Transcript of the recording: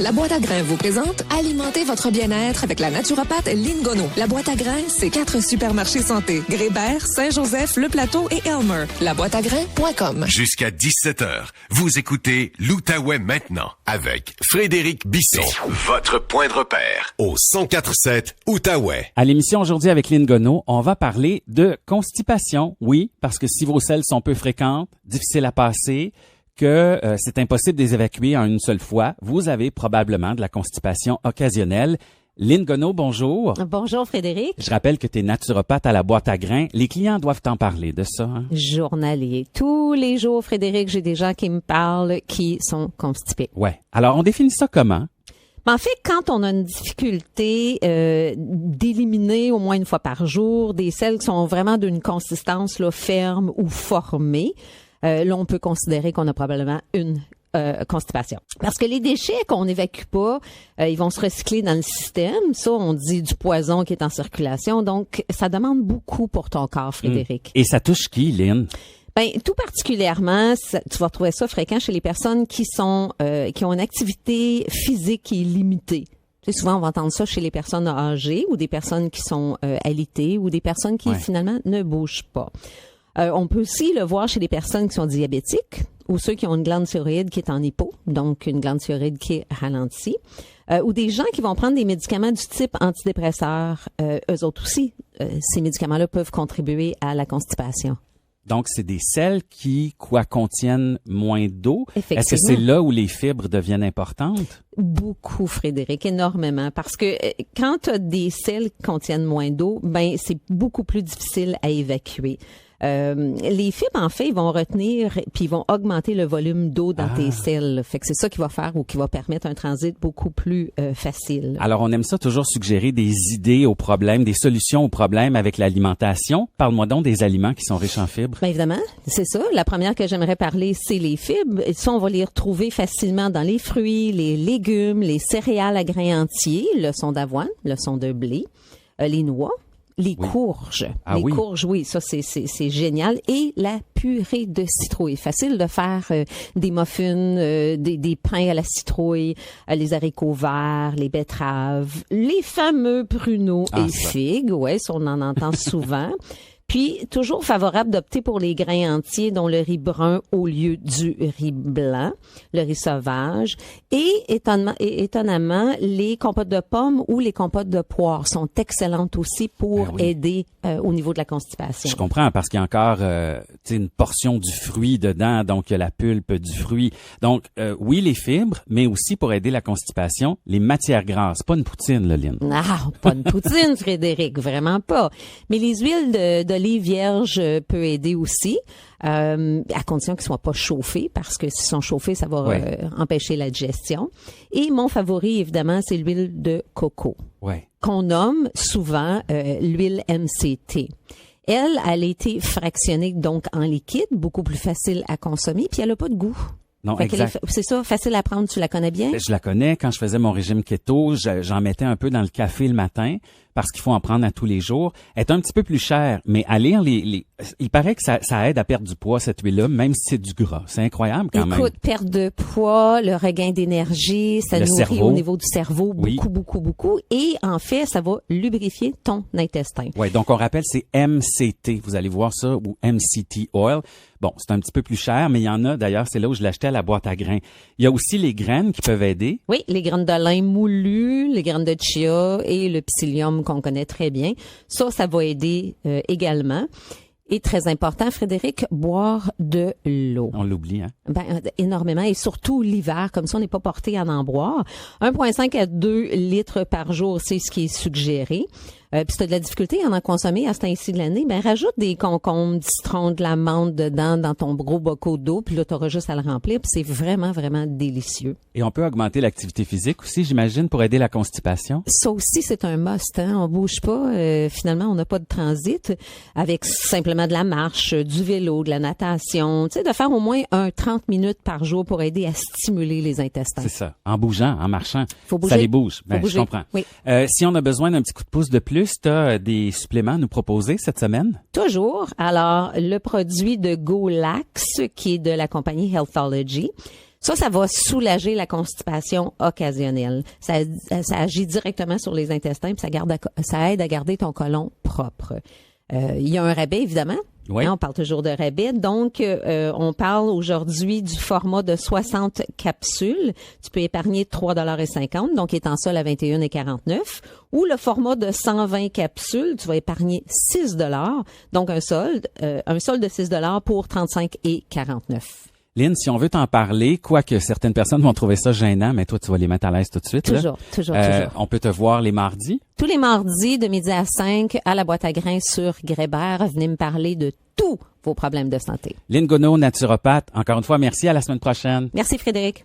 La boîte à grains vous présente Alimentez votre bien-être avec la naturopathe Lynn Gonneau. La boîte à grains, c'est 4 supermarchés santé. Grébert, Saint-Joseph, Le Plateau et Elmer. Laboîteagrains.com. Jusqu'à 17h, vous écoutez l'Outaouais maintenant avec Frédéric Bisson. Votre point de repère au 104.7 Outaouais. À l'émission aujourd'hui avec Lynn Gonneau, on va parler de constipation. Oui, parce que si vos selles sont peu fréquentes, difficiles à passer, que c'est impossible de les évacuer en une seule fois, vous avez probablement de la constipation occasionnelle. Lynn Gonneau, bonjour. Bonjour Frédéric. Je rappelle que tu es naturopathe à la boîte à grains. Les clients doivent t'en parler de ça. Hein? Journalier. Tous les jours, Frédéric, j'ai des gens qui me parlent qui sont constipés. Ouais. Alors, on définit ça comment? En fait, quand on a une difficulté d'éliminer au moins une fois par jour des selles qui sont vraiment d'une consistance là, ferme ou formée, là, on peut considérer qu'on a probablement une constipation. Parce que les déchets qu'on n'évacue pas, ils vont se recycler dans le système. Ça, on dit du poison qui est en circulation. Donc, ça demande beaucoup pour ton corps, Frédéric. Et ça touche qui, Lynn? Ben, tout particulièrement, tu vas retrouver ça fréquent chez les personnes qui ont une activité physique qui est limitée. Tu sais, souvent, on va entendre ça chez les personnes âgées ou des personnes qui sont alitées ou des personnes qui, finalement, ne bougent pas. On peut aussi le voir chez les personnes qui sont diabétiques ou ceux qui ont une glande thyroïde qui est en hypo, donc une glande thyroïde qui est ralentie, ou des gens qui vont prendre des médicaments du type antidépresseur. Eux autres aussi, ces médicaments-là peuvent contribuer à la constipation. Donc, c'est des selles qui, contiennent moins d'eau. Est-ce que c'est là où les fibres deviennent importantes? Beaucoup, Frédéric, énormément. Parce que quand tu as des selles qui contiennent moins d'eau, ben c'est beaucoup plus difficile à évacuer. Les fibres, en fait, ils vont retenir puis ils vont augmenter le volume d'eau dans tes selles. Fait que c'est ça qui va faire ou qui va permettre un transit beaucoup plus facile. Alors, on aime ça toujours suggérer des idées aux problèmes, des solutions aux problèmes avec l'alimentation. Parle-moi donc des aliments qui sont riches en fibres. Bien évidemment, c'est ça. La première que j'aimerais parler, c'est les fibres. Et ça, on va les retrouver facilement dans les fruits, les légumes, les céréales à grains entiers, le son d'avoine, le son de blé, les noix. Les courges. Courges, oui, ça c'est génial. Et la purée de citrouille. Facile de faire des muffins, des pains à la citrouille, les haricots verts, les betteraves, les fameux pruneaux et figues. Ouais, ça on en entend souvent. Puis, toujours favorable d'opter pour les grains entiers, dont le riz brun au lieu du riz blanc, le riz sauvage. Et étonnamment, les compotes de pommes ou les compotes de poire sont excellentes aussi pour aider au niveau de la constipation. Je comprends, parce qu'il y a encore une portion du fruit dedans, donc il y a la pulpe du fruit. Donc, oui, les fibres, mais aussi pour aider la constipation, les matières grasses. Pas une poutine, là, Lynn. Ah, pas une poutine, Frédéric, vraiment pas. Mais les huiles d'olive vierge peut aider aussi, à condition qu'ils soient pas chauffés, parce que s'ils sont chauffés, ça va empêcher la digestion. Et mon favori, évidemment, c'est l'huile de coco, qu'on nomme souvent l'huile MCT. Elle a été fractionnée donc en liquide, beaucoup plus facile à consommer, puis elle a pas de goût. Non, exact. C'est ça, facile à prendre, tu la connais bien? Je la connais. Quand je faisais mon régime keto, j'en mettais un peu dans le café le matin parce qu'il faut en prendre à tous les jours. Elle est un petit peu plus chère, mais à lire il paraît que ça aide à perdre du poids, cette huile-là, même si c'est du gras. C'est incroyable quand même. Écoute, perte de poids, le regain d'énergie, ça nourrit cerveau. Au niveau du cerveau beaucoup. Et en fait, ça va lubrifier ton intestin. Oui, donc on rappelle, c'est MCT. Vous allez voir ça, ou MCT Oil. Bon, c'est un petit peu plus cher, mais il y en a, d'ailleurs, c'est là où je l'achetais à la boîte à grains. Il y a aussi les graines qui peuvent aider. Oui, les graines de lin moulues, les graines de chia et le psyllium qu'on connaît très bien. Ça va aider également. Et très important, Frédéric, boire de l'eau. On l'oublie, hein? Ben, énormément. Et surtout l'hiver, comme ça, on n'est pas porté à en boire. 1,5 à 2 litres par jour, c'est ce qui est suggéré. Puis si tu as de la difficulté à en consommer à ce temps-ci de l'année, ben rajoute des concombres, du citron, de la menthe dedans dans ton gros bocal d'eau, puis là, tu auras juste à le remplir, puis c'est vraiment, vraiment délicieux. Et on peut augmenter l'activité physique aussi, j'imagine, pour aider la constipation? Ça aussi, c'est un must, hein? On bouge pas, finalement, on n'a pas de transit, avec simplement de la marche, du vélo, de la natation, tu sais, de faire au moins 30 minutes par jour pour aider à stimuler les intestins. C'est ça. En bougeant, en marchant. Faut bouger. Ça les bouge. Ben, je comprends. Oui. Si on a besoin d'un petit coup de pouce de plus, tu as des suppléments à nous proposer cette semaine? Toujours. Alors, le produit de Golax, qui est de la compagnie Healthology. Ça va soulager la constipation occasionnelle. Ça agit directement sur les intestins, puis ça aide à garder ton côlon propre. Il y a un rabais, évidemment. Oui. On parle toujours de rabais. Donc, on parle aujourd'hui du format de 60 capsules. Tu peux épargner 3,50 $, donc étant seul à 21,49 $. Ou le format de 120 capsules, tu vas épargner 6 $, donc un solde de 6 $ pour 35,49 $. Lynn, si on veut t'en parler, quoique certaines personnes vont trouver ça gênant, mais toi, tu vas les mettre à l'aise tout de suite. Toujours. On peut te voir les mardis? Tous les mardis de midi à 5 à la boîte à grains sur Grébert. Venez me parler de tous vos problèmes de santé. Lynn Gonneau, naturopathe. Encore une fois, merci. À la semaine prochaine. Merci Frédéric.